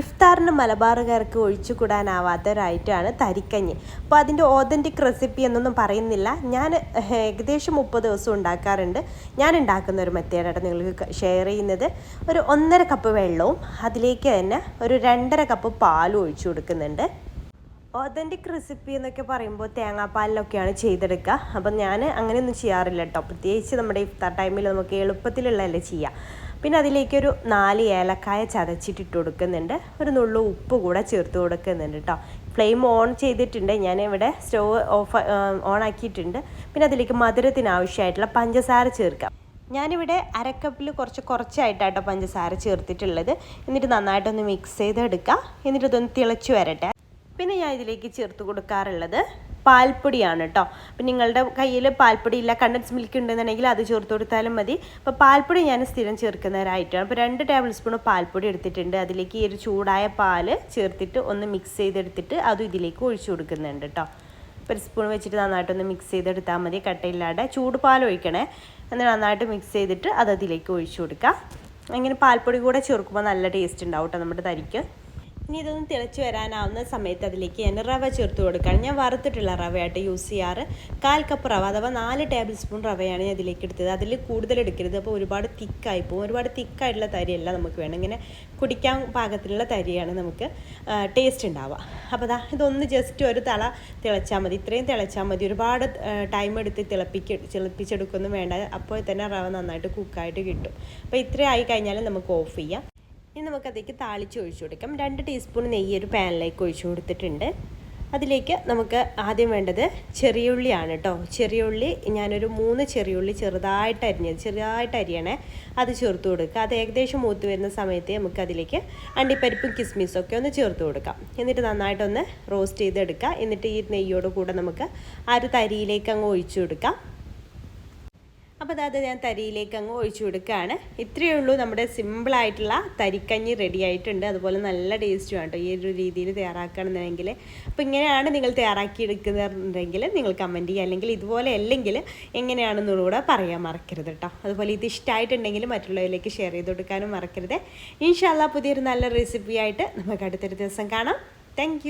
ഇഫ്താറിന് മലബാറുകാർക്ക് ഒഴിച്ചുകൂടാനാവാത്ത ഒരു ഐറ്റമാണ് തരിക്കഞ്ഞി. അപ്പോൾ അതിൻ്റെ ഓതൻറ്റിക് റെസിപ്പി എന്നൊന്നും പറയുന്നില്ല. ഞാൻ ഏകദേശം 30 ദിവസം ഉണ്ടാക്കാറുണ്ട്. ഞാൻ ഉണ്ടാക്കുന്ന ഒരു മെത്തേഡാണ് നിങ്ങൾക്ക് ഷെയർ ചെയ്യുന്നത്. ഒരു 1.5 കപ്പ് വെള്ളവും അതിലേക്ക് തന്നെ ഒരു 2.5 കപ്പ് പാലും ഒഴിച്ചു കൊടുക്കുന്നുണ്ട്. ഓതൻറ്റിക് റെസിപ്പി എന്നൊക്കെ പറയുമ്പോൾ തേങ്ങാപ്പാലിലൊക്കെയാണ് ചെയ്തെടുക്കുക. അപ്പം ഞാൻ അങ്ങനെയൊന്നും ചെയ്യാറില്ല കേട്ടോ. പ്രത്യേകിച്ച് നമ്മുടെ ഇഫ്താർ ടൈമിൽ നമുക്ക് എളുപ്പത്തിലുള്ളതല്ലേ ചെയ്യുക. പിന്നെ അതിലേക്കൊരു 4 ഏലക്കായ ചതച്ചിട്ടിട്ട് കൊടുക്കുന്നുണ്ട്. ഒരു നുള്ളു ഉപ്പ് കൂടെ ചേർത്ത് കൊടുക്കുന്നുണ്ട് കേട്ടോ. ഫ്ലെയിം ഓൺ ചെയ്തിട്ടുണ്ട്. ഞാനിവിടെ സ്റ്റവ് ഓൺ ആക്കിയിട്ടുണ്ട്. പിന്നെ അതിലേക്ക് മധുരത്തിന് ആവശ്യമായിട്ടുള്ള പഞ്ചസാര ചേർക്കാം. ഞാനിവിടെ അരക്കപ്പിൽ കുറച്ചായിട്ടാട്ടോ പഞ്ചസാര ചേർത്തിട്ടുള്ളത്. എന്നിട്ട് നന്നായിട്ടൊന്ന് മിക്സ് ചെയ്തെടുക്കുക. എന്നിട്ട് ഇതൊന്ന് തിളച്ച് വരട്ടെ. പിന്നെ ഞാൻ ഇതിലേക്ക് ചേർത്ത് കൊടുക്കാറുള്ളത് പാൽപ്പൊടിയാണ് കേട്ടോ. അപ്പം നിങ്ങളുടെ കയ്യിൽ പാൽപ്പൊടി ഇല്ല, കണ്ടൻസ് മിൽക്ക് ഉണ്ടെന്നുണ്ടെങ്കിൽ അത് ചേർത്ത് കൊടുത്താലും മതി. അപ്പോൾ പാൽപ്പൊടി ഞാൻ സ്ഥിരം ചേർക്കുന്നവരായിട്ടാണ്. അപ്പോൾ 2 ടേബിൾ സ്പൂൺ പാൽപ്പൊടി എടുത്തിട്ടുണ്ട്. അതിലേക്ക് ഈ ഒരു ചൂടായ പാൽ ചേർത്തിട്ട് ഒന്ന് മിക്സ് ചെയ്തെടുത്തിട്ട് അതും ഇതിലേക്ക് ഒഴിച്ചു കൊടുക്കുന്നുണ്ട് കേട്ടോ. ഒരു സ്പൂൺ വെച്ചിട്ട് നന്നായിട്ടൊന്ന് മിക്സ് ചെയ്തെടുത്താൽ മതി, കട്ടയില്ലാതെ. ചൂട് പാൽ ഒഴിക്കണേ. എന്നിട്ട് നന്നായിട്ട് മിക്സ് ചെയ്തിട്ട് അത് അതിലേക്ക് ഒഴിച്ചു കൊടുക്കുക. അങ്ങനെ പാൽപ്പൊടി കൂടെ ചേർക്കുമ്പോൾ നല്ല ടേസ്റ്റ് ഉണ്ടാവും കേട്ടോ നമ്മുടെ തരിക്ക്. ഇനി ഇതൊന്ന് തിളച്ച് വരാനാവുന്ന സമയത്ത് അതിലേക്ക് ഞാൻ റവ ചേർത്ത് കൊടുക്കുകയാണ്. ഞാൻ വറുത്തിട്ടുള്ള റവയായിട്ട് യൂസ് ചെയ്യാറ്. 1/4 കപ്പ് റവ, അഥവാ 4 ടേബിൾ സ്പൂൺ റവയാണ് ഞാൻ ഇതിലേക്ക് എടുത്തത്. അതിൽ കൂടുതൽ എടുക്കരുത്, അപ്പോൾ ഒരുപാട് തിക്കായി പോകും. ഒരുപാട് തിക്കായിട്ടുള്ള തരിയല്ല നമുക്ക് വേണം. ഇങ്ങനെ കുടിക്കാൻ പാകത്തിലുള്ള തരിയാണ് നമുക്ക് ടേസ്റ്റ് ഉണ്ടാവുക. അപ്പോൾ ഇതൊന്ന് ജസ്റ്റ് ഒരു തിളച്ചാൽ മതി. ഇത്രയും തിളച്ചാൽ മതി. ഒരുപാട് ടൈം എടുത്ത് തിളപ്പിച്ചെടുക്കൊന്നും വേണ്ട. അപ്പോൾ തന്നെ റവ നന്നായിട്ട് കുക്കായിട്ട് കിട്ടും. അപ്പോൾ ഇത്രയും ആയി കഴിഞ്ഞാൽ നമുക്ക് ഓഫ് ചെയ്യാം. ഇനി നമുക്കതേക്ക് താളിച്ച് ഒഴിച്ചു കൊടുക്കാം. 2 ടീസ്പൂൺ നെയ്യ് ഒരു പാനിലേക്ക് ഒഴിച്ചു കൊടുത്തിട്ടുണ്ട്. അതിലേക്ക് നമുക്ക് ആദ്യം വേണ്ടത് ചെറിയുള്ളിയാണ് കേട്ടോ. ചെറിയുള്ളി ഞാനൊരു 3 ചെറിയുള്ളി ചെറുതായിട്ട് അരിയണേ. അത് ചേർത്ത് കൊടുക്കുക. അത് ഏകദേശം മൂത്ത് വരുന്ന സമയത്ത് നമുക്ക് അതിലേക്ക് അണ്ടിപ്പരിപ്പും കിസ്മിസും ഒക്കെ ഒന്ന് ചേർത്ത് കൊടുക്കാം. എന്നിട്ട് നന്നായിട്ടൊന്ന് റോസ്റ്റ് ചെയ്തെടുക്കുക. എന്നിട്ട് ഈ നെയ്യോട് കൂടെ നമുക്ക് ആ ഒരു തരിയിലേക്ക് അങ്ങ് ഒഴിച്ചു കൊടുക്കാം. അപ്പോൾ അത് ഞാൻ തരിയിലേക്ക് അങ്ങ് ഒഴിച്ചു കൊടുക്കുകയാണ്. ഇത്രയേ ഉള്ളൂ, നമ്മുടെ സിമ്പിളായിട്ടുള്ള തരിക്കഞ്ഞി റെഡി ആയിട്ടുണ്ട്. അതുപോലെ നല്ല ടേസ്റ്റും ആണ് കേട്ടോ ഈ ഒരു രീതിയിൽ തയ്യാറാക്കുകയാണെന്നുണ്ടെങ്കിൽ. അപ്പോൾ ഇങ്ങനെയാണ് നിങ്ങൾ തയ്യാറാക്കിയെടുക്കുന്നുണ്ടെങ്കിൽ നിങ്ങൾ കമൻറ്റ് ചെയ്യുക. അല്ലെങ്കിൽ ഇതുപോലെ അല്ലെങ്കിൽ എങ്ങനെയാണെന്നുകൂടെ പറയാൻ മറക്കരുത് കേട്ടോ. അതുപോലെ ഇത് ഇഷ്ടമായിട്ടുണ്ടെങ്കിൽ മറ്റുള്ളവരിലേക്ക് ഷെയർ ചെയ്ത് കൊടുക്കാനും മറക്കരുത്. ഇൻഷാ അല്ലാഹ് പുതിയൊരു നല്ല റെസിപ്പി ആയിട്ട് നമുക്ക് അടുത്തൊരു ദിവസം കാണാം. താങ്ക്